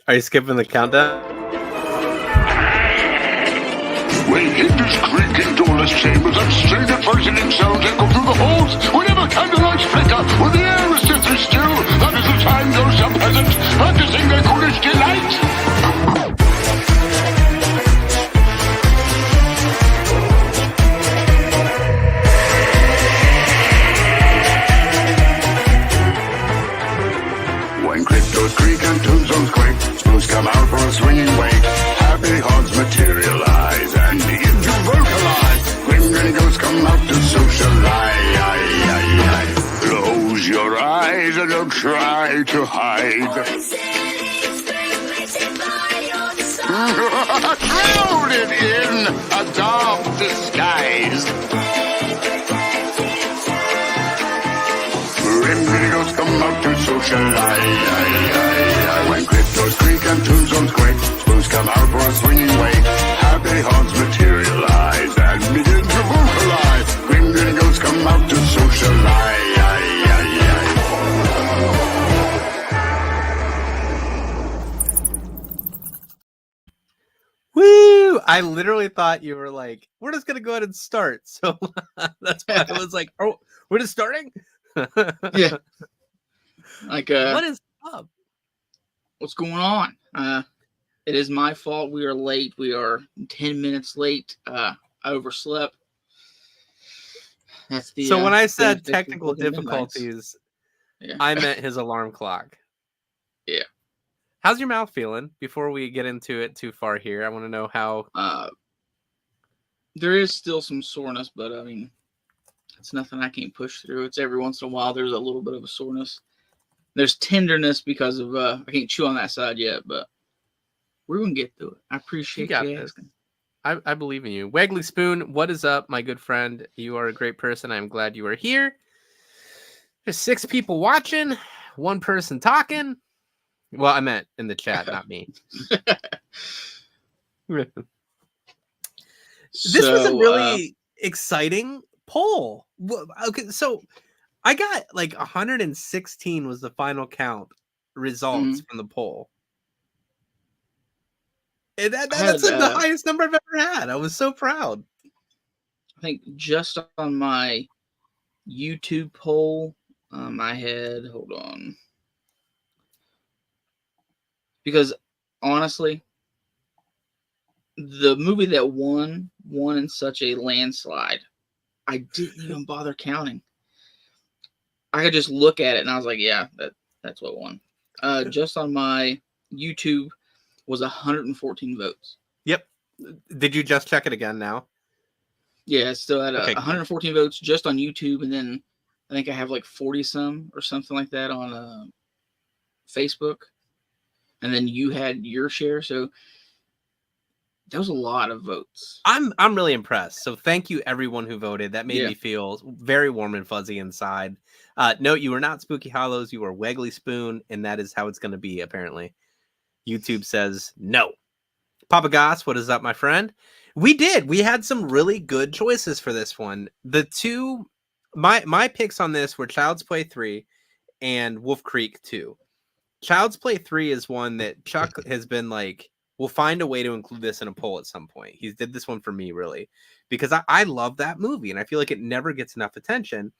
Are you skipping the countdown? When hinges creak in doorless chambers and strained adversing sounds echo through the halls, whenever candlelights flicker, when the air is deathly still, that is the time those are present, practicing their coolest delight. When cryptos creak and tombstones quake, spoons come out for a swinging wake. Happy hearts materialize and begin to vocalize. Grim grinning ghosts come out to socialize. Close your eyes and don't try to hide. Shrouded in a dark disguise. Gringos come out to socialize. When cryptos creak and tombstones quake, spoons come out for a swinging wake. Happy hearts materialize and begin to vocalize. Gringos come out to socialize. Woo! I literally thought you were like, we're just gonna go ahead and start. So that's why I was like, oh, we're just starting? Yeah. Like, what is up? What's going on? It is my fault. We are late. We are 10 minutes late. I overslept. That's the. So when I said technical difficulties, yeah. I meant his alarm clock. Yeah. How's your mouth feeling? Before we get into it too far here, I want to know how. There is still some soreness, but I mean, it's nothing I can't push through. It's every once in a while there's a little bit of a soreness. There's tenderness because of I can't chew on that side yet, but we're gonna get through it. I appreciate you asking. I believe in you. Waggly Spoon, what is up, my good friend? You are a great person. I'm glad you are here. There's 6 people watching, 1 person talking. Well, I meant in the chat, not me. This was a really exciting poll. Okay, so I got like 116 was the final count results from the poll. And that's the highest number I've ever had. I was so proud. I think just on my YouTube poll, I had, hold on. Because honestly, the movie that won in such a landslide. I didn't even bother counting. I could just look at it and I was like, yeah, that's what won. Just on my YouTube was 114 votes. Yep. Did you just check it again now? Yeah, it's still at 114 votes just on YouTube. And then I think I have like 40 some or something like that on Facebook. And then you had your share. So that was a lot of votes. I'm really impressed. So thank you everyone who voted. That made me feel very warm and fuzzy inside. Note, you were not Spooky Hollows. You were Waggly Spoon, and that is how it's going to be, apparently. YouTube says no. Papa Goss, what is up, my friend? We had some really good choices for this one. The two, my picks on this were Child's Play 3 and Wolf Creek 2. Child's Play 3 is one that Chuck has been like, we'll find a way to include this in a poll at some point. He did this one for me, really, because I love that movie, and I feel like it never gets enough attention.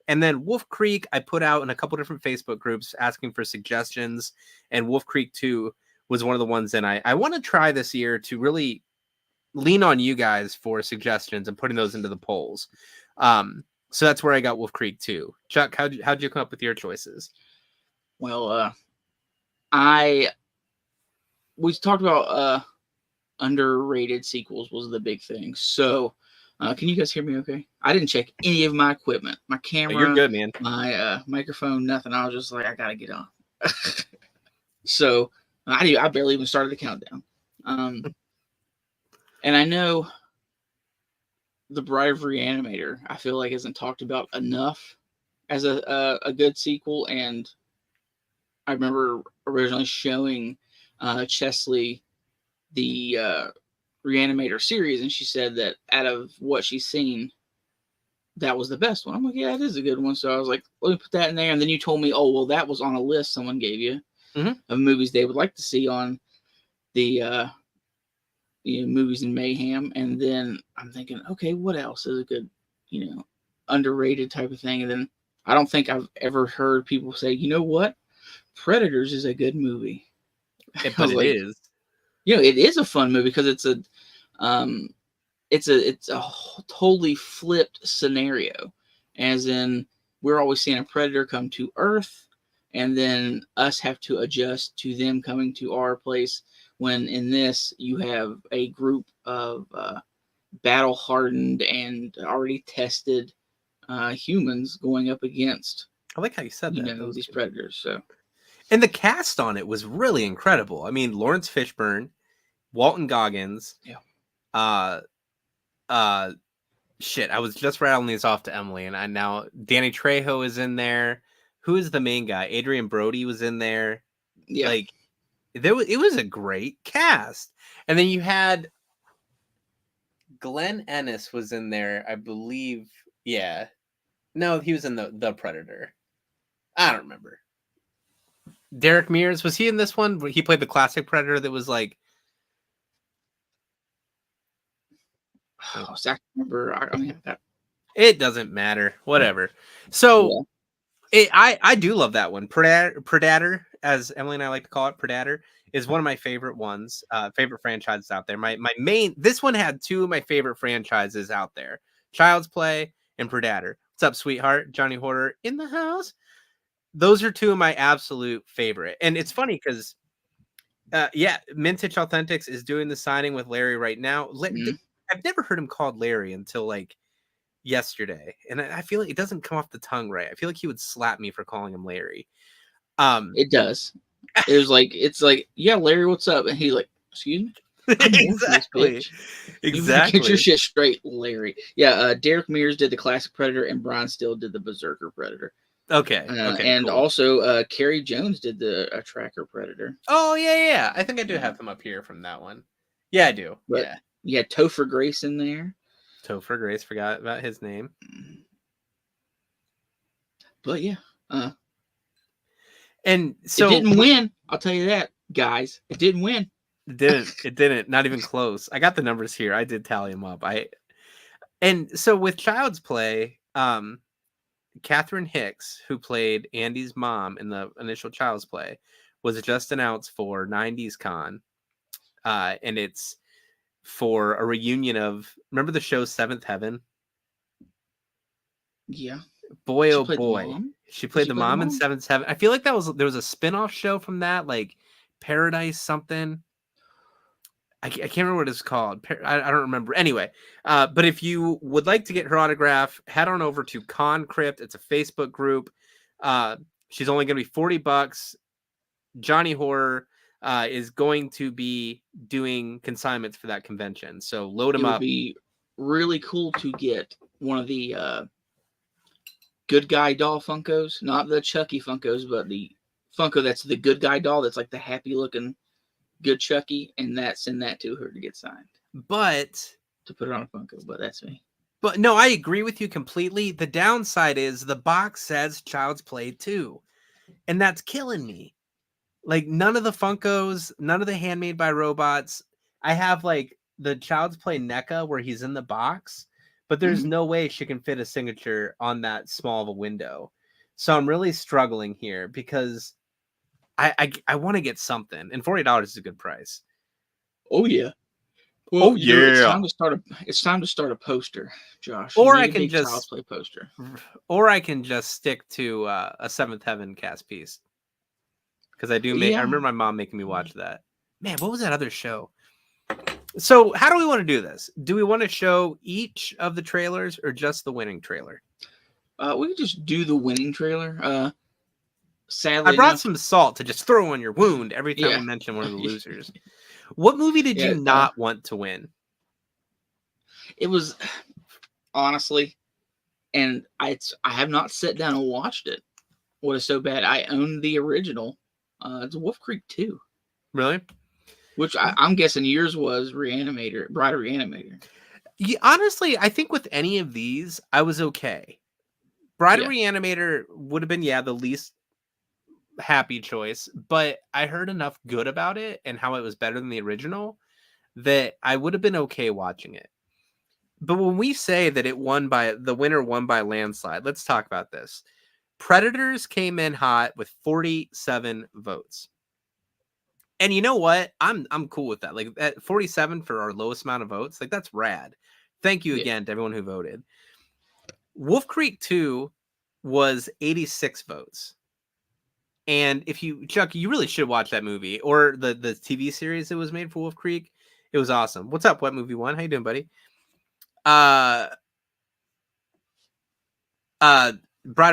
And then Wolf Creek, I put out in a couple different Facebook groups asking for suggestions, and Wolf Creek 2 was one of the ones that I want to try this year to really lean on you guys for suggestions and putting those into the polls. So that's where I got Wolf Creek 2. Chuck, how'd you come up with your choices? Well, we talked about underrated sequels was the big thing. So can you guys hear me okay? I didn't check any of my equipment, my camera. You're good, man. My microphone, nothing. I was just like, I gotta get on. So I barely even started the countdown. And I know the Bride of Re-Animator, I feel like isn't talked about enough as a good sequel. And I remember originally showing Chesley the Re-Animator series, and she said that out of what she's seen, that was the best one. I'm like, yeah, it is a good one. So I was like, let me put that in there. And then you told me, oh, well, that was on a list someone gave you of movies they would like to see on the Movies in Mayhem. And then I'm thinking, okay, what else is a good, underrated type of thing? And then I don't think I've ever heard people say, you know what? Predators is a good movie. But it is. It is a fun movie because it's a totally flipped scenario, as in we're always seeing a predator come to Earth, and then us have to adjust to them coming to our place. When in this, you have a group of battle-hardened and already tested humans going up against. I like how you said that. These predators. So, and the cast on it was really incredible. I mean, Lawrence Fishburne, Walton Goggins. Yeah. Shit, I was just rattling these off to Emily, and now Danny Trejo is in there. Who is the main guy? Adrian Brody was in there. Yeah. Like, it was a great cast. And then you had Glenn Ennis was in there, I believe. Yeah. No, he was in the Predator. I don't remember. Derek Mears, was he in this one? He played the classic Predator that was like... Oh, Zach, remember? It doesn't matter. Whatever. So, I do love that one. Predator, as Emily and I like to call it, Predator, is one of my favorite ones, favorite franchises out there. My main... This one had two of my favorite franchises out there. Child's Play and Predator. What's up, sweetheart? Johnny Horter in the house. Those are two of my absolute favorite. And it's funny because, Mintage Authentics is doing the signing with Larry right now. I've never heard him called Larry until like yesterday. And I feel like it doesn't come off the tongue right. I feel like he would slap me for calling him Larry. It does. It's like, yeah, Larry, what's up? And he's like, excuse me? Exactly. Get your shit straight, Larry. Yeah, Derek Mears did the classic Predator, and Brian Still did the Berserker Predator. Okay. And cool. Also, Kerry Jones did the Tracker Predator. Oh, yeah. I think I do have him up here from that one. Yeah, I do. But you had Topher Grace in there. Topher Grace, forgot about his name. But yeah. And so... It didn't win. I'll tell you that, guys. It didn't win. It didn't. Not even close. I got the numbers here. I did tally them up. And so with Child's Play, Catherine Hicks, who played Andy's mom in the initial Child's Play, was just announced for 90s Con. And it's for a reunion of, remember the show Seventh Heaven? Yeah. Boy, oh boy. She played the mom in Seventh Heaven. I feel like there was a spin-off show from that, like Paradise something. I can't remember what it's called. I don't remember. Anyway, but if you would like to get her autograph, head on over to Concrypt. It's a Facebook group. She's only going to be $40. Johnny Horror is going to be doing consignments for that convention. So load them up. It would be really cool to get one of the Good Guy doll Funkos. Not the Chucky Funkos, but the Funko that's the Good Guy doll. That's like the happy-looking good Chucky, and send that to her to get signed. But to put it on a Funko, but that's me. But no, I agree with you completely. The downside is the box says Child's Play 2, and that's killing me. Like none of the Funkos, none of the Handmade by Robots. I have like the Child's Play NECA where he's in the box, but there's no way she can fit a signature on that small of a window. So I'm really struggling here because I want to get something, and $40 is a good price. Oh yeah. Well, it's time to start a poster, Josh. Or I can just Child's Play poster. Or I can just stick to a Seventh Heaven cast piece. Because I remember my mom making me watch that. Man, what was that other show? So how do we want to do this? Do we want to show each of the trailers or just the winning trailer? We could just do the winning trailer. Sadly, I brought some salt to just throw on your wound every time we mention one of the losers. What movie did you not want to win? It was honestly, and I have not sat down and watched it. What is so bad? I own the original. It's Wolf Creek 2. Really? Which I'm guessing yours was Re-Animator, Bride of Re-Animator. Honestly, I think with any of these, I was okay. Bride of Yeah. Re-Animator would have been, the least happy choice, but I heard enough good about it and how it was better than the original that I would have been okay watching it. But when we say that the winner won by landslide, let's talk about this. Predators came in hot with 47 votes. And you know what? I'm cool with that. Like at 47 for our lowest amount of votes, like that's rad. Thank you again to everyone who voted. Wolf Creek 2 was 86 votes. And if Chuck, you really should watch that movie or the TV series that was made for Wolf Creek. It was awesome. What's up, Wet Movie One? How you doing, buddy? Bride of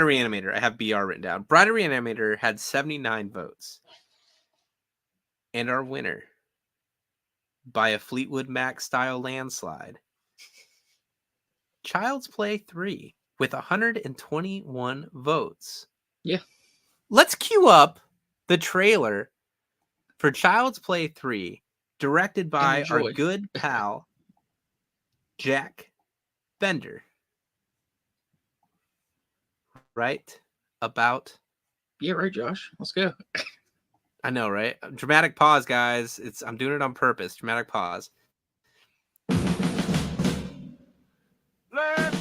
Re-Animator. I have BR written down. Bride of Re-Animator had 79 votes. And our winner by a Fleetwood Mac style landslide, Child's Play 3 with 121 votes. Yeah. Let's cue up the trailer for Child's Play 3, directed by our good pal, Jack Bender. Right? About? Yeah, right, Josh. Let's go. I know, right? Dramatic pause, guys. I'm doing it on purpose. Dramatic pause. Left,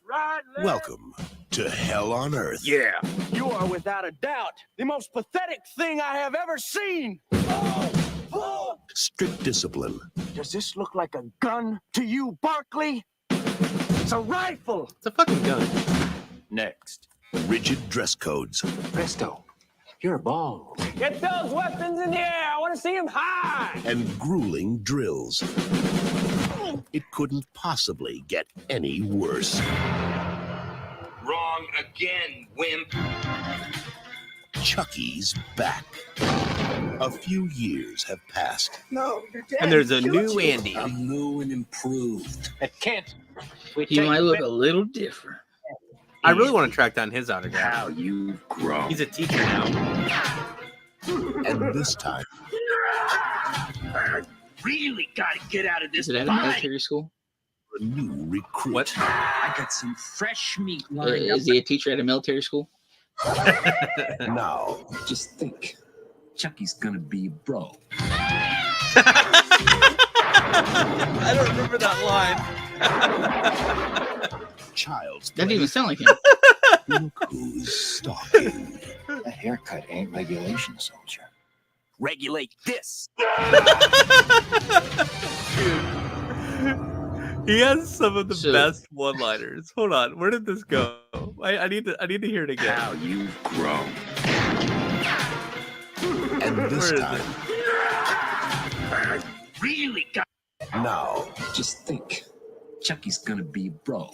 right, left. Welcome to Hell on Earth. Yeah. You are without a doubt the most pathetic thing I have ever seen. Strict discipline. Does this look like a gun to you, Barkley? It's a rifle. It's a fucking gun. Next. Rigid dress codes. Presto. You're bald. Get those weapons in the air. I want to see them high. And grueling drills. It couldn't possibly get any worse. Wrong again, wimp. Chucky's back. A few years have passed. No, you're dead. And there's a new Andy. I'm new and improved. It can't. He might look a little different. I really want to track down his autograph. How you've grown. He's a teacher now. And this time, I really gotta get out of this Is it at a military school? a new recruit. What? I got some fresh meat lined up. Is he a teacher at a military school? Now, Just think, Chucky's gonna be bro. I don't remember that line. Child's That didn't Play. even sound like him. Look who's stalking. That haircut ain't regulation, soldier. Regulate this. He has some of the So- best one-liners. Hold on, where did this go? I need to hear it again. How you've grown. And this Where is time, I really got. now, Just think, Chucky's gonna be bro.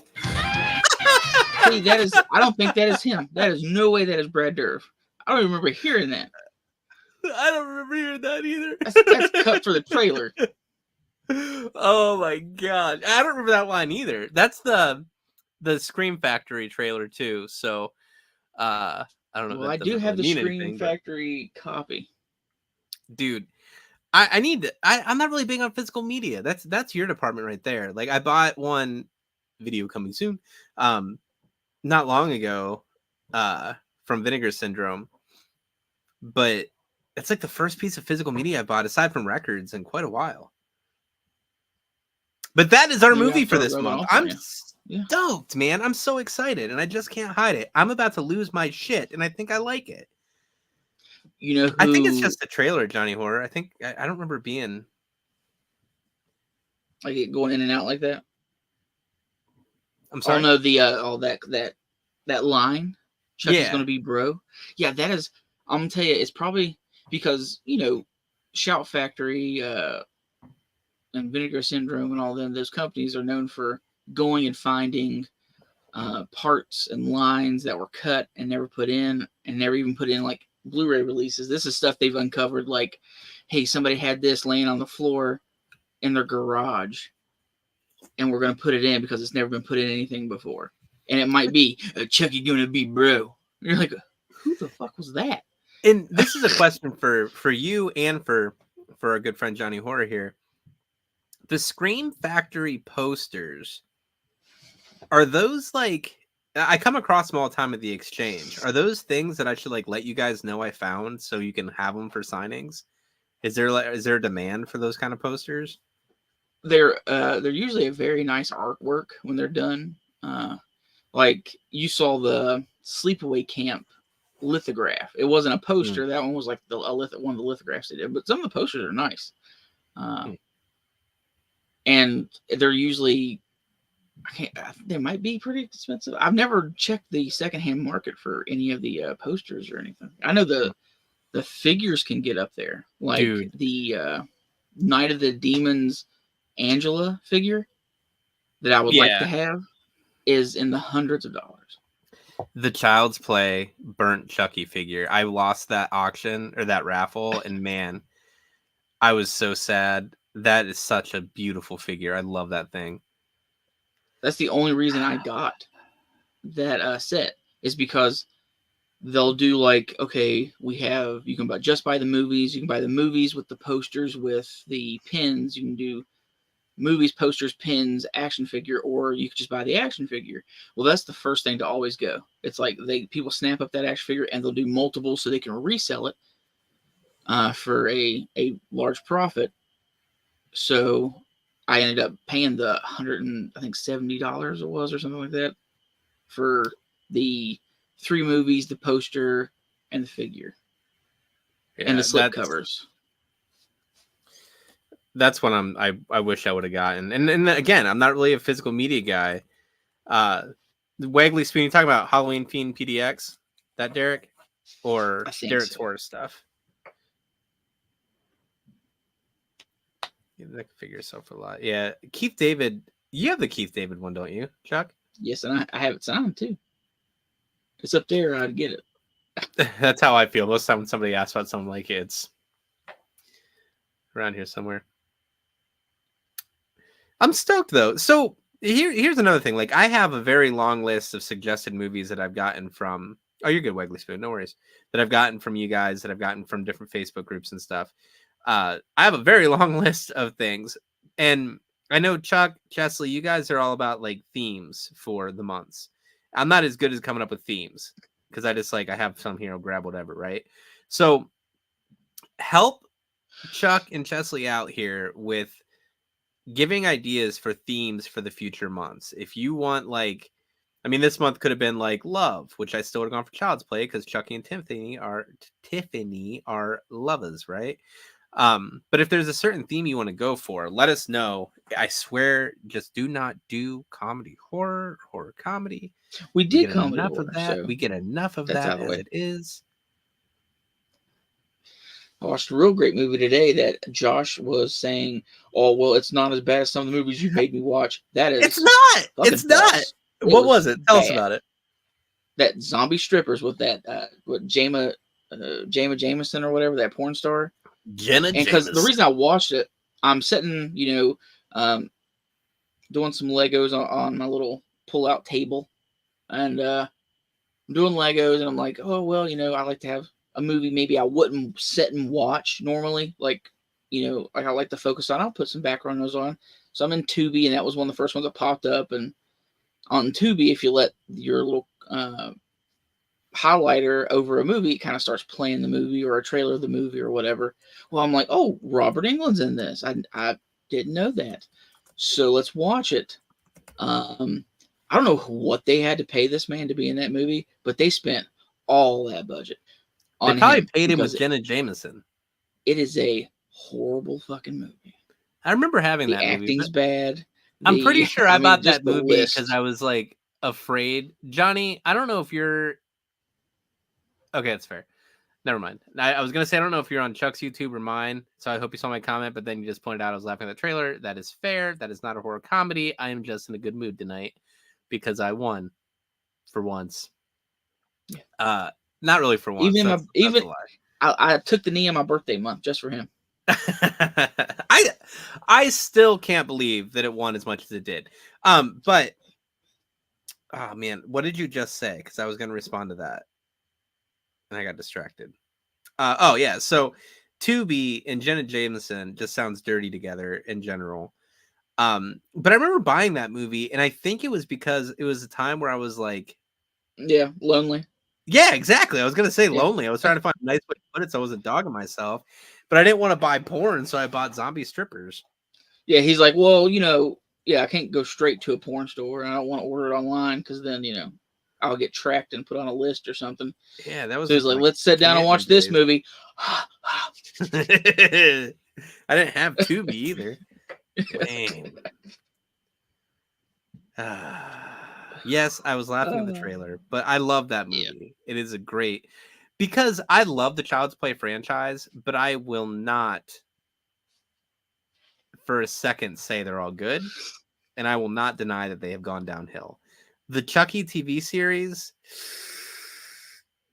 See, that is. I don't think that is him. That is no way that is Brad Dourif. I don't remember hearing that. I don't remember hearing that either. That's cut for the trailer. Oh my god, I don't remember that line either. That's the Scream Factory trailer too. So, I don't know. Well, I that do doesn't have the really mean Scream anything, but- Factory copy. dude. I need to. I'm not really big on physical media. That's your department right there. Like I bought one video coming soon, not long ago, from Vinegar Syndrome, but it's like the first piece of physical media I bought aside from records in quite a while. But that is our Maybe movie I'll for start this rubbing month. off on I'm you. stoked, man. I'm so excited, and I just can't hide it. I'm about to lose my shit, and I think I like it. You know who? I think it's just the trailer, Johnny Horror. I think I don't remember being. like it going in and out like that. I'm sorry. Oh no, the that line. Chucky's Yeah. gonna be bro. Yeah, that is. I'm gonna tell you, it's probably because Shout Factory and Vinegar Syndrome and all them. Those companies are known for going and finding parts and lines that were cut and never put in, and never even put in like Blu-ray releases. This is stuff they've uncovered. Like, hey, somebody had this laying on the floor in their garage, and we're gonna put it in because it's never been put in anything before. And it might be Chucky gonna be bro. And you're like, who the fuck was that? And this is a question for you and for our good friend Johnny Horror here. The Scream Factory posters, are those like, I come across them all the time at the exchange. Are those things that I should like let you guys know I found so you can have them for signings? Is there a demand for those kind of posters? They're usually a very nice artwork when they're done. Like you saw the Sleepaway Camp lithograph. It wasn't a poster. That one was like one of the lithographs they did. But some of the posters are nice. And they're usually, they might be pretty expensive. I've never checked the secondhand market for any of the posters or anything. I know the figures can get up there, like Dude. The Night of the Demons Angela figure that I would like to have is in the hundreds of dollars. The Child's Play burnt Chucky figure. I lost that auction or that raffle, and man, I was so sad. That is such a beautiful figure. I love that thing. That's the only reason I got that set, is because they'll do like, okay, you can buy the movies. You can buy the movies with the posters with the pins. You can do movies, posters, pins, action figure, or you could just buy the action figure. Well, that's the first thing to always go. It's like people snap up that action figure and they'll do multiple so they can resell it for a large profit. So I ended up paying the $170 it was, or something like that, for the 3 movies, the poster, and the figure, and the slip covers. That's what I wish I would have gotten. And again, I'm not really a physical media guy. The Waggly Spoon, you talking about Halloween Fiend PDX? That Derek? Or Derek's horror stuff? Yeah, that can figure yourself a lot. Yeah. Keith David, you have the Keith David one, don't you, Chuck? Yes, and I have it signed too. It's up there. I'd get it. That's how I feel. Most of the time when somebody asks about something like it's around here somewhere. I'm stoked though. So here's another thing. Like, I have a very long list of suggested movies that I've gotten from. Oh, you're good, Waggly Spoon. No worries. That I've gotten from you guys. That I've gotten from different Facebook groups and stuff. I have a very long list of things, and I know Chuck, Chesley, you guys are all about like themes for the months. I'm not as good as coming up with themes because I just I have some here, I'll grab whatever, right? So help Chuck and Chesley out here with giving ideas for themes for the future months. If you want, this month could have been like love, which I still would have gone for Child's Play because Chucky and Tiffany are lovers, right? But if there's a certain theme you want to go for, let us know. I swear, just do not do comedy, horror comedy. We did comedy enough of that. So we get enough of that as it is. I watched a real great movie today that Josh was saying, "Oh, well, it's not as bad as some of the movies you made me watch." That is, it's not. It's not. What was it? Tell us about it. That zombie strippers with that Jama Jameson or whatever, that porn star. Jenna, and because the reason I watched it, I'm sitting, doing some Legos on my little pull-out table, and I'm doing Legos, and I'm like, oh well, I like to have a movie maybe I wouldn't sit and watch normally, like I like to focus on. I'll put some background noise on. So I'm in Tubi, and that was one of the first ones that popped up. And on Tubi, if you let your little highlighter over a movie, it kind of starts playing the movie or a trailer of the movie or whatever. Well, I'm like, oh, Robert Englund's in this. I didn't know that. So let's watch it. I don't know what they had to pay this man to be in that movie, but they spent all that budget on They probably paid him with Jenna Jameson. It is a horrible fucking movie. I remember having that movie. The acting's bad. I'm pretty sure I bought that movie because I was afraid. Johnny, I don't know if you're... Okay, that's fair. Never mind. I was going to say, I don't know if you're on Chuck's YouTube or mine, so I hope you saw my comment, but then you just pointed out I was laughing at the trailer. That is fair. That is not a horror comedy. I am just in a good mood tonight because I won for once. Yeah. Not really for once. That's a lie. I took the knee on my birthday month just for him. I still can't believe that it won as much as it did. But oh man, what did you just say? Because I was going to respond to that. And I got distracted. Oh, yeah. So Tubi and Jenna Jameson just sounds dirty together in general. But I remember buying that movie, and I think it was because it was a time where I was like, yeah, lonely. Yeah, exactly. I was gonna say lonely. I was trying to find a nice way to put it so I wasn't dogging myself, but I didn't want to buy porn, so I bought zombie strippers. Yeah, he's like, well, yeah, I can't go straight to a porn store, and I don't want to order it online because then, I'll get tracked and put on a list or something. Yeah, that was. So he's like, let's sit down and watch this movie. I didn't have Tubi either. Lame. Yes, I was laughing at the trailer, but I love that movie. Yeah. It is a great, because I love the Child's Play franchise, but I will not for a second say they're all good, and I will not deny that they have gone downhill. The Chucky TV series,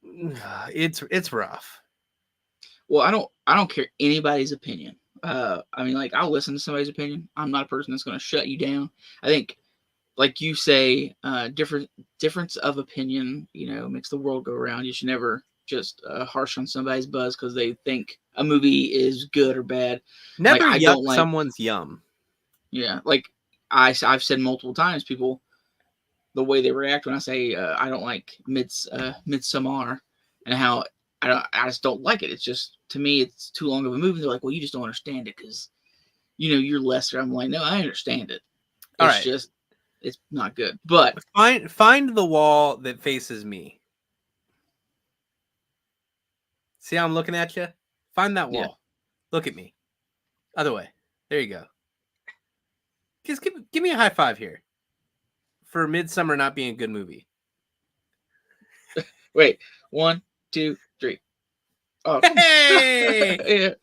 it's rough. Well, I don't care anybody's opinion. I mean, like, I'll listen to somebody's opinion. I'm not a person that's going to shut you down. I think, like you say, difference of opinion, makes the world go around. You should never just harsh on somebody's buzz because they think a movie is good or bad. Never yuck someone's yum. Yeah, like I've said multiple times, people, the way they react when I say I don't like Midsommar, and how I just don't like it. It's just, to me, it's too long of a movie. They're like, well, you just don't understand it because you're lesser. I'm like, no, I understand it. It's just, it's not good. But find the wall that faces me. See how I'm looking at you? Find that wall. Yeah. Look at me. Other way. There you go. Just give me a high five here for Midsommar not being a good movie. Wait, 1, 2, 3. Oh, hey! Yeah.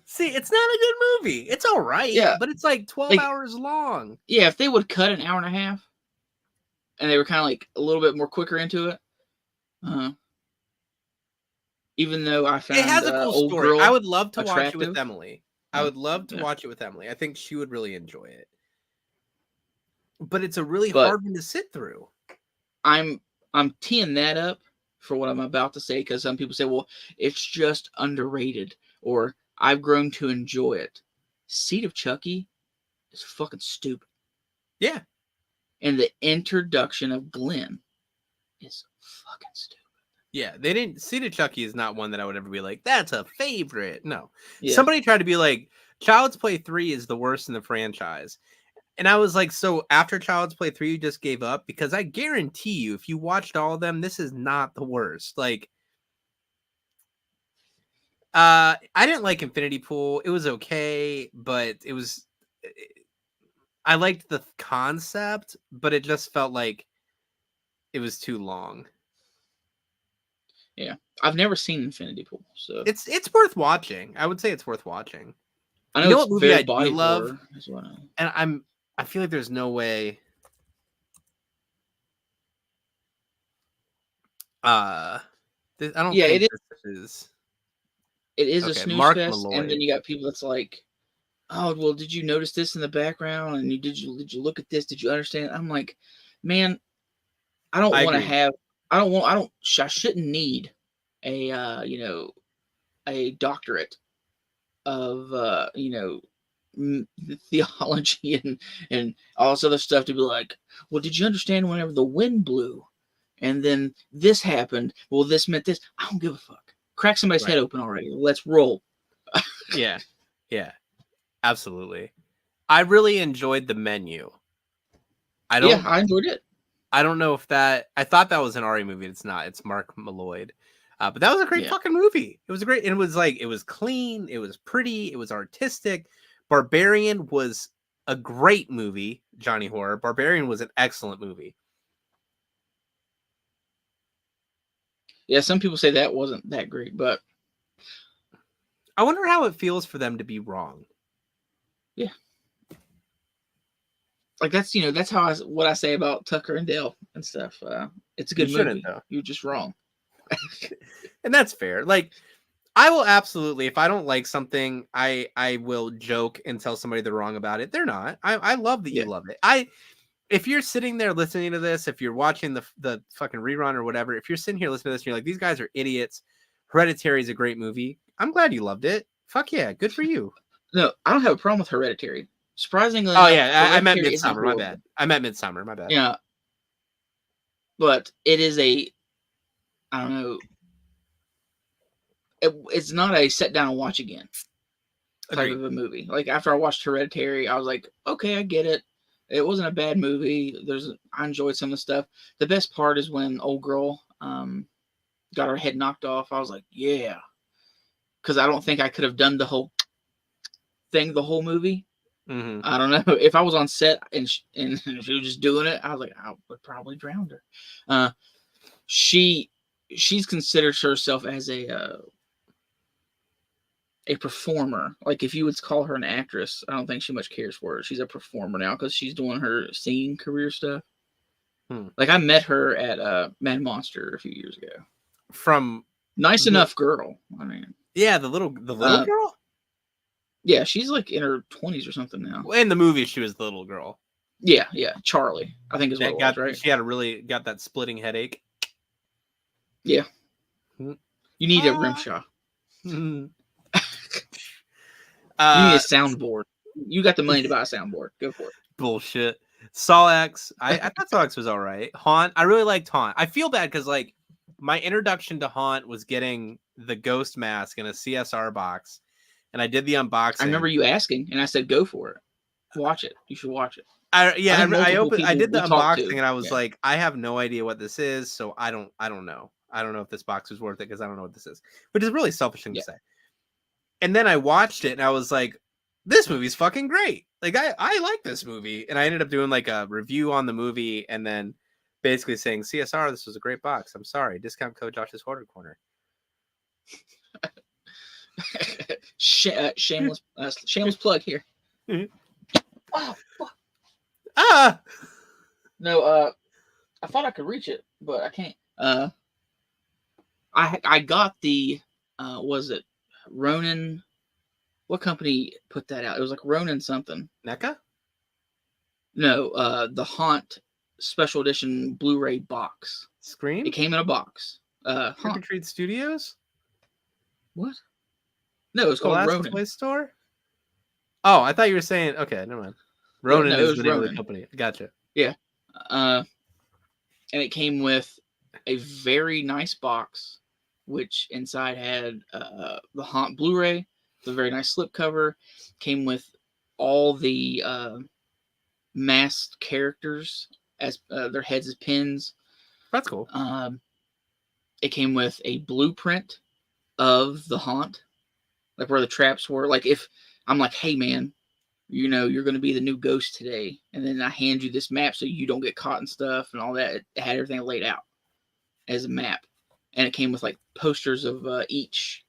See, it's not a good movie. It's all right. Yeah, but it's like 12 hours long. Yeah, if they would cut an hour and a half, and they were kind of like a little bit more quicker into it. Even though I found it has a cool story. I would love to attractive. Watch it with Emily. I would love to watch it with Emily. I think she would really enjoy it. But it's a really hard one to sit through. I'm teeing that up for what I'm about to say, because some people say, well, it's just underrated, or I've grown to enjoy it. Seed of Chucky is fucking stupid. Yeah. And the introduction of Glenn is fucking stupid. Yeah, they didn't. Seed of Chucky is not one that I would ever be like, that's a favorite. No. Yeah. Somebody tried to be like, Child's Play 3 is the worst in the franchise. And I was like, so after Child's Play 3, you just gave up? Because I guarantee you, if you watched all of them, this is not the worst. Like, I didn't like Infinity Pool. It was okay, but I liked the concept, but it just felt like it was too long. Yeah, I've never seen Infinity Pool, so it's worth watching. I would say it's worth watching. I know what movie I do love, and I feel like there's no way. I don't. Yeah, think it is. It is a snooze fest, and then you got people that's like, "Oh, well, did you notice this in the background? And did you look at this? Did you understand?" I'm like, man, I don't want to have. I shouldn't need a a doctorate of theology and all this other stuff to be like, well, did you understand whenever the wind blew and then this happened? Well, this meant this. I don't give a fuck. Crack somebody's head open already. Let's roll. Yeah, absolutely. I really enjoyed the menu. I enjoyed it. I don't know if I thought that was an Ari movie. It's not. It's Mark Malloy. But that was a great fucking movie. It was a great, and it was clean. It was pretty. It was artistic. Barbarian was a great movie. Johnny Horror. Barbarian was an excellent movie. Yeah, some people say that wasn't that great, but I wonder how it feels for them to be wrong. Yeah. Like that's how what I say about Tucker and Dale and stuff. It's a good movie. You're just wrong. And that's fair. Like, I will absolutely, if I don't like something, I will joke and tell somebody they're wrong about it. They're not. I love that you love it. If you're sitting there listening to this, if you're watching the fucking rerun or whatever, if you're sitting here listening to this and you're like, these guys are idiots, Hereditary is a great movie, I'm glad you loved it. Fuck yeah, good for you. No, I don't have a problem with Hereditary. Surprisingly Oh enough, yeah, I meant Hereditary isn't Midsummer. My horrible. bad. I meant Midsummer. My bad. Yeah, but it is a, I don't know. It's not a sit down and watch again type Agreed. of a movie. Like after I watched Hereditary, I was like, okay, I get it. It wasn't a bad movie. I enjoyed some of the stuff. The best part is when old girl got her head knocked off. I was like, yeah, because I don't think I could have done the whole thing the whole movie. Mm-hmm. I don't know if I was on set and she was just doing it. I was like, I would probably drown her. She's considered herself as a performer. Like if you would call her an actress, I don't think she much cares for it. She's a performer now because she's doing her singing career stuff. Like I met her at Mad Monster a few years ago. From Nice enough girl. I mean, yeah, the little girl. Yeah, she's like in her 20s or something now. In the movie, she was the little girl. Yeah, Charlie, I think is what it was, right? She had got that splitting headache. Yeah. You need a rim shot. You need a soundboard. You got the money to buy a soundboard. Go for it. Bullshit. Saw X. I thought Saw X was all right. Haunt. I really liked Haunt. I feel bad because like my introduction to Haunt was getting the ghost mask in a CSR box, and I did the unboxing. I remember you asking, and I said, "Go for it. Watch it. You should watch it." I did the unboxing, and I was yeah. like, I have no idea what this is, so I don't know. I don't know if this box is worth it because I don't know what this is, which is really selfish thing to say. And then I watched it, and I was like, this movie's fucking great. Like I like this movie, and I ended up doing like a review on the movie, and then basically saying, CSR, this was a great box. I'm sorry, discount code Josh's Hoarder Corner. Shameless plug here. Oh, fuck. No, I thought I could reach it, but I can't. I got the was it Ronin? What company put that out? It was like Ronin something. NECA? No, the Haunt Special Edition Blu-ray box. Scream? It came in a box. Trick or Treat Studios? What? No, it's called Ronin. Play Store? Oh, I thought you were saying. Okay, never mind. Ronin is the name of the company. Gotcha. Yeah. And it came with a very nice box, which inside had the Haunt Blu-ray, the very nice slipcover. Came with all the masked characters as their heads as pins. That's cool. It came with a blueprint of the Haunt, like where the traps were. Like if I'm like, hey man, you know, you're going to be the new ghost today. And then I hand you this map so you don't get caught and stuff and all that. It had everything laid out as a map. And it came with like posters of each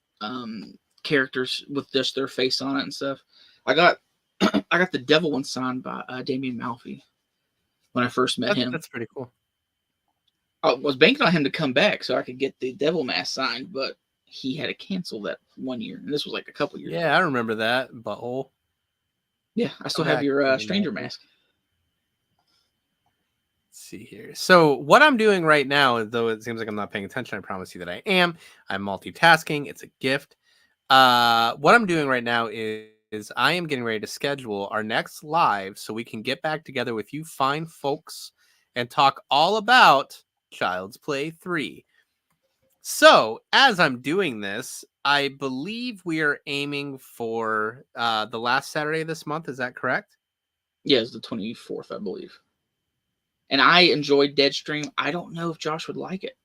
characters with just their face on it and stuff. I got the devil one signed by Damian Malfi when I first met him. That's pretty cool. I was banking on him to come back so I could get the devil mask signed, but he had to cancel that 1 year. And this was like a couple years ago. I remember that, butthole. Yeah, I still have your stranger mask. Let's see here. So what I'm doing right now, though it seems like I'm not paying attention, I promise you that I am. I'm multitasking. It's a gift. What I'm doing right now is I am getting ready to schedule our next live so we can get back together with you fine folks and talk all about Child's Play 3. So as I'm doing this, I believe we are aiming for the last Saturday of this month. Is that correct? Yeah, it's the 24th, I believe. And I enjoyed Deadstream. I don't know if Josh would like it.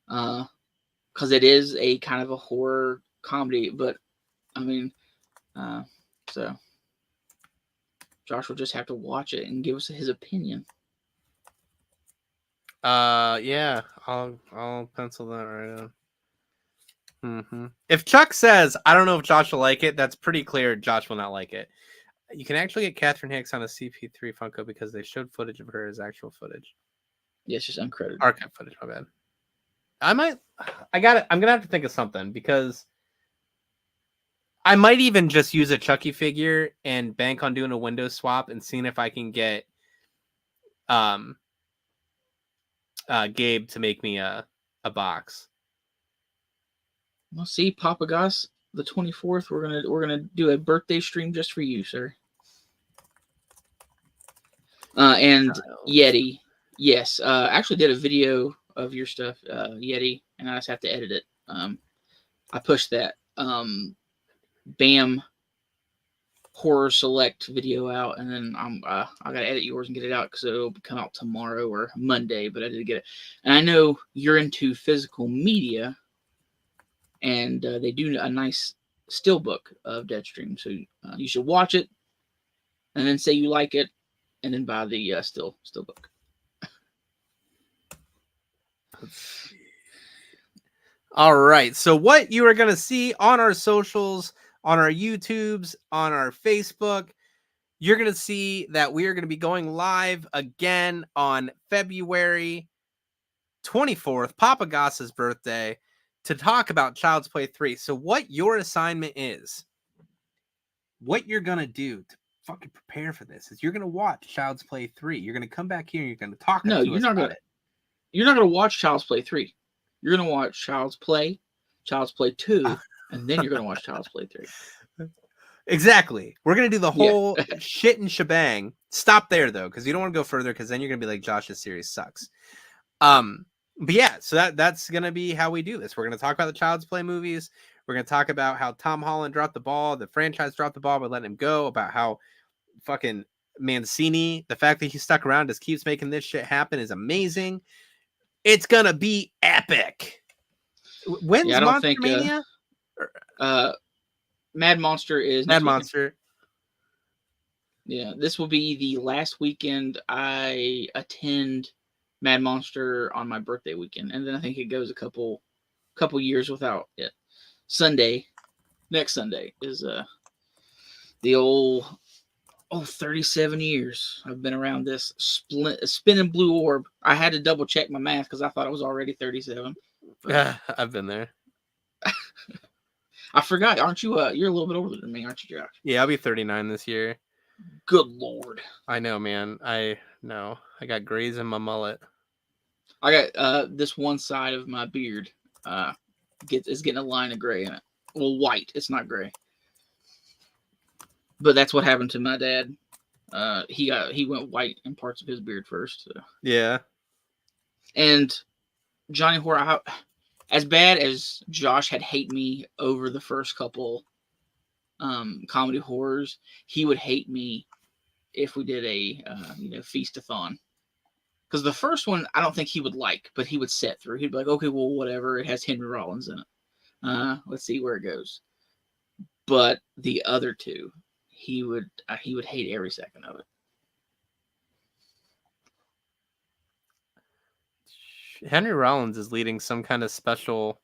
Because it is a kind of a horror comedy. But, I mean, so Josh will just have to watch it and give us his opinion. Yeah, I'll pencil that right down. Mm-hmm. If Chuck says, I don't know if Josh will like it, that's pretty clear Josh will not like it. You can actually get Catherine Hicks on a CP3 Funko because they showed footage of her as actual footage. Yeah, it's just uncredited. Archive footage, my bad. I'm gonna have to think of something because I might even just use a Chucky figure and bank on doing a window swap and seeing if I can get Gabe to make me a box. Well, see, Papa Goss, the 24th, we're gonna do a birthday stream just for you, sir. And Yeti. Yes. I actually did a video of your stuff, Yeti, and I just have to edit it. I pushed that BAM horror select video out, and then I gotta edit yours and get it out because it'll come out tomorrow or Monday. But I did get it, and I know you're into physical media, and they do a nice steelbook of Deadstream, so you should watch it, and then say you like it, and then buy the steelbook. All right. So what you are going to see on our socials, on our YouTubes, on our Facebook, you're going to see that we are going to be going live again on February 24th, Papa Goss's birthday, to talk about Child's Play 3. So what your assignment is, what you're going to do to fucking prepare for this is you're going to watch Child's Play 3. You're going to come back here and you're going to talk to us about it. You're not going to watch Child's Play 3. You're going to watch Child's Play 2, and then you're going to watch Child's Play 3. Exactly. We're going to do the whole shit and shebang. Stop there, though, because you don't want to go further, because then you're going to be like, Josh's series sucks. But yeah, so that's going to be how we do this. We're going to talk about the Child's Play movies. We're going to talk about how Tom Holland dropped the ball, the franchise dropped the ball by letting him go, about how fucking Mancini, the fact that he stuck around, just keeps making this shit happen is amazing. It's going to be epic. When's Monster Mania? Mad Monster is Mad Monster. Yeah, this will be the last weekend I attend Mad Monster on my birthday weekend, and then I think it goes a couple years without it. Next Sunday is the old 37 years I've been around this spinning blue orb. I had to double check my math because I thought it was already 37. Yeah, I've been there. I forgot. Aren't you? You're a little bit older than me, aren't you, Josh? Yeah, I'll be 39 this year. Good Lord. I know, man. I know. I got grays in my mullet. I got this one side of my beard is getting a line of gray in it. Well, white. It's not gray. But that's what happened to my dad. He went white in parts of his beard first. So. Yeah. And Johnny Horror, as bad as Josh had hate me over the first couple comedy horrors, he would hate me if we did a feast-a-thon. Because the first one I don't think he would like, but he would sit through. He'd be like, okay, well, whatever. It has Henry Rollins in it. Let's see where it goes. But the other two, he would hate every second of it. Henry Rollins is leading some kind of special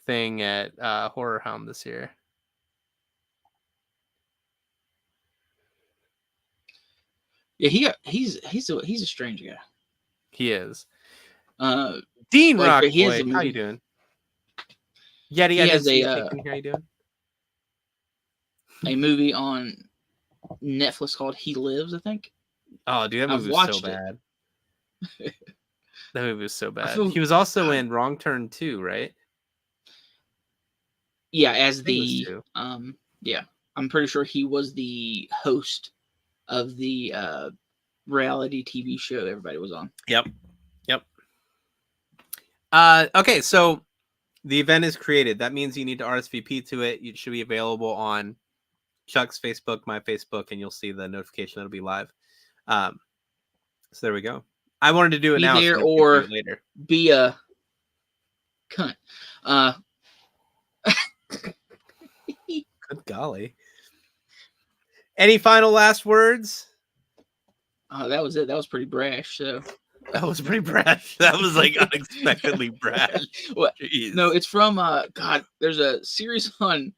thing at Horror Hound this year. Yeah, he's a strange guy. He is. Dean Rockboy, how you doing? Yeti, he has how you doing? A movie on Netflix called He Lives, I think. Oh, dude, that movie was so bad. That movie was so bad. He was also in Wrong Turn 2, right? Yeah, as the yeah, I'm pretty sure he was the host of the reality TV show everybody was on. Yep. Okay, so the event is created. That means you need to RSVP to it. It should be available on Chuck's Facebook, my Facebook, and you'll see the notification that'll be live. So there we go. I wanted to do it now. There or later. Be a cunt. Good golly. Any final last words? That was it. That was pretty brash. So that was pretty brash. That was like unexpectedly brash. Well, no, it's from God. There's a series on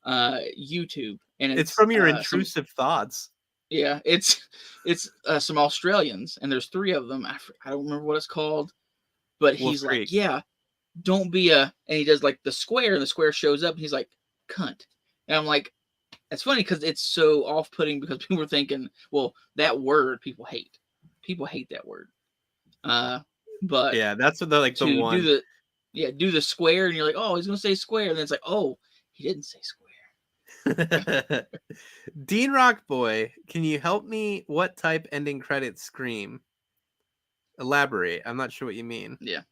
YouTube, and it's from your intrusive thoughts. Yeah, it's some Australians, and there's 3 of them. I don't remember what it's called, but he's like, yeah, don't be a, and he does like the square, and the square shows up, and he's like, cunt. And I'm like, it's funny because it's so off-putting because people are thinking, well, that word people hate. People hate that word. But yeah, that's what the one. Do the square, and you're like, oh, he's gonna say square, and then it's like, oh, he didn't say square. Dean Rock Boy, can you help me? What type ending credits scream? Elaborate. I'm not sure what you mean. Yeah.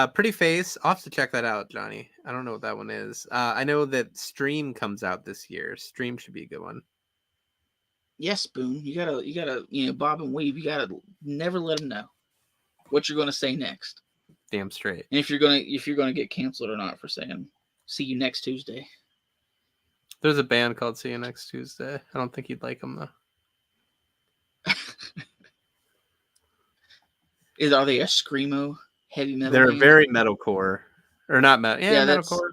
Pretty Face. I'll have to check that out, Johnny. I don't know what that one is. I know that Stream comes out this year. Stream should be a good one. Yes, Spoon. You gotta, bob and weave. You gotta never let them know what you're gonna say next. Damn straight. And if you're gonna get canceled or not for saying "see you next Tuesday." There's a band called See You Next Tuesday. I don't think you'd like them though. Are they a screamo heavy metal? They're band? very metalcore, or not metal? Yeah, metalcore.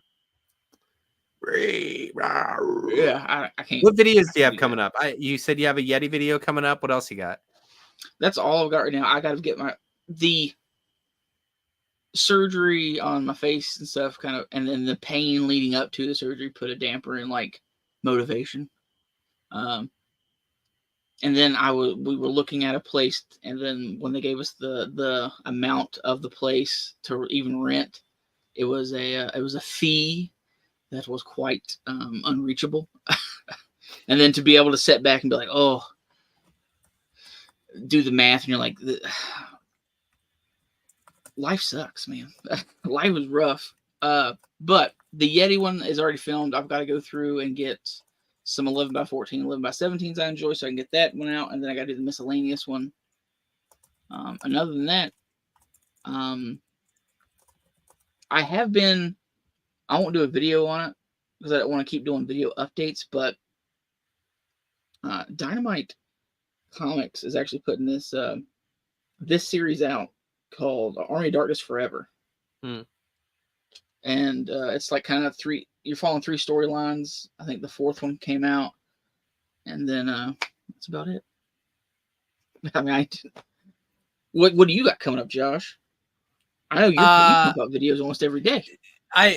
Yeah, I can't. What videos do you have coming up? You said you have a Yeti video coming up. What else you got? That's all I've got right now. I got to get the surgery on my face and stuff, kind of, and then the pain leading up to the surgery put a damper in like motivation. And then we were looking at a place, and then when they gave us the amount of the place to even rent, it was a fee that was quite unreachable. And then to be able to sit back and be like, oh, do the math, and you're like, life sucks, man. Life was rough. But the Yeti one is already filmed. I've got to go through and get some 11x14, 11x17s I enjoy, so I can get that one out, and then I got to do the miscellaneous one. And other than that, I won't do a video on it because I don't want to keep doing video updates, but Dynamite Comics is actually putting this series out called Army of Darkness Forever. And it's like kind of you're following 3 storylines. I think the 4th one came out, and then that's about it. I mean, what do you got coming up, Josh? I know you pump out videos almost every day.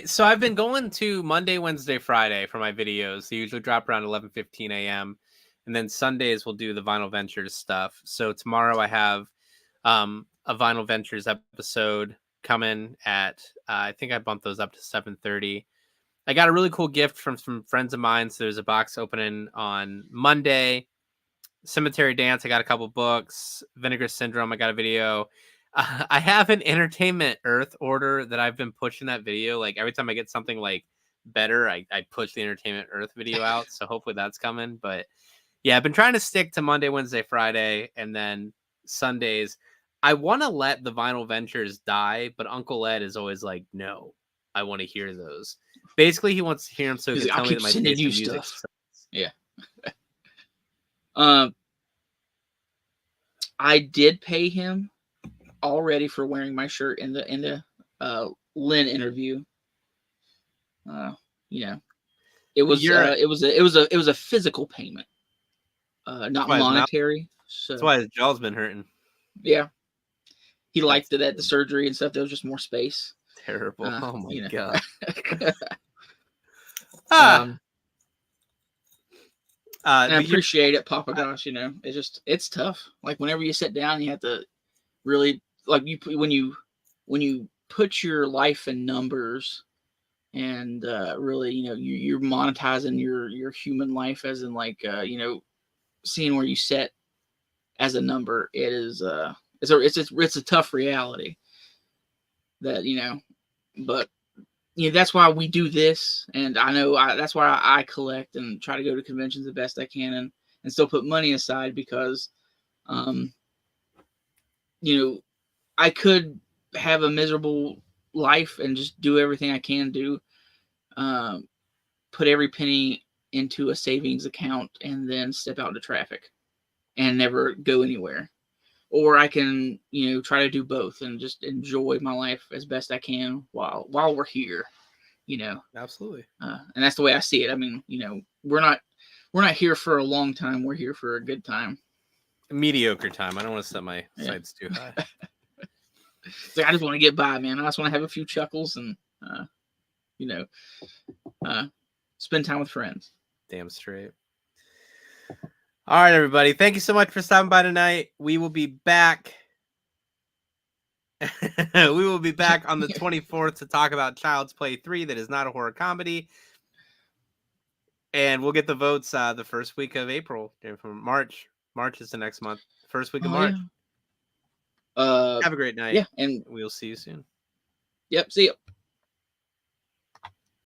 So I've been going to Monday, Wednesday, Friday for my videos. They usually drop around 11:15 a.m. And then Sundays we'll do the Vinyl Ventures stuff. So tomorrow I have a Vinyl Ventures episode coming at I think I bumped those up to 7:30. I got a really cool gift from some friends of mine. So there's a box opening on Monday. Cemetery Dance, I got a couple books. Vinegar Syndrome, I got a video. I have an Entertainment Earth order that I've been pushing that video. Like every time I get something like better, I push the Entertainment Earth video out. So hopefully that's coming. But yeah, I've been trying to stick to Monday, Wednesday, Friday, and then Sundays. I want to let the Vinyl Ventures die, but Uncle Ed is always like, no, I want to hear those. Basically, he wants to hear them so he can tell me that my taste in music sucks. Yeah. I did pay him already for wearing my shirt in the Lynn interview. It was a physical payment, not monetary. So that's why his jaw's been hurting. Yeah, he liked it at the surgery and stuff. There was just more space. Terrible. Oh my god. And I appreciate it, Papa Gosh. It's tough. Like whenever you sit down, you have to really when you put your life in numbers, and really, you're monetizing your human life, as in seeing where you sit as a number. It is it's a tough reality that but. That's why we do this, and I know that's why I collect and try to go to conventions the best I can, and still put money aside because, I could have a miserable life and just do everything I can do, put every penny into a savings account and then step out into traffic and never go anywhere. Or I can, try to do both and just enjoy my life as best I can while we're here, Absolutely. And that's the way I see it. I mean, we're not here for a long time. We're here for a good time. A mediocre time. I don't want to set my sights too high. So I just want to get by, man. I just want to have a few chuckles and, spend time with friends. Damn straight. All right, everybody. Thank you so much for stopping by tonight. We will be back. We will be back on the 24th to talk about Child's Play 3 that is not a horror comedy. And we'll get the votes the first week of April. From March. March is the next month. First week of March. Yeah. Have a great night. Yeah, and we'll see you soon. Yep, see you.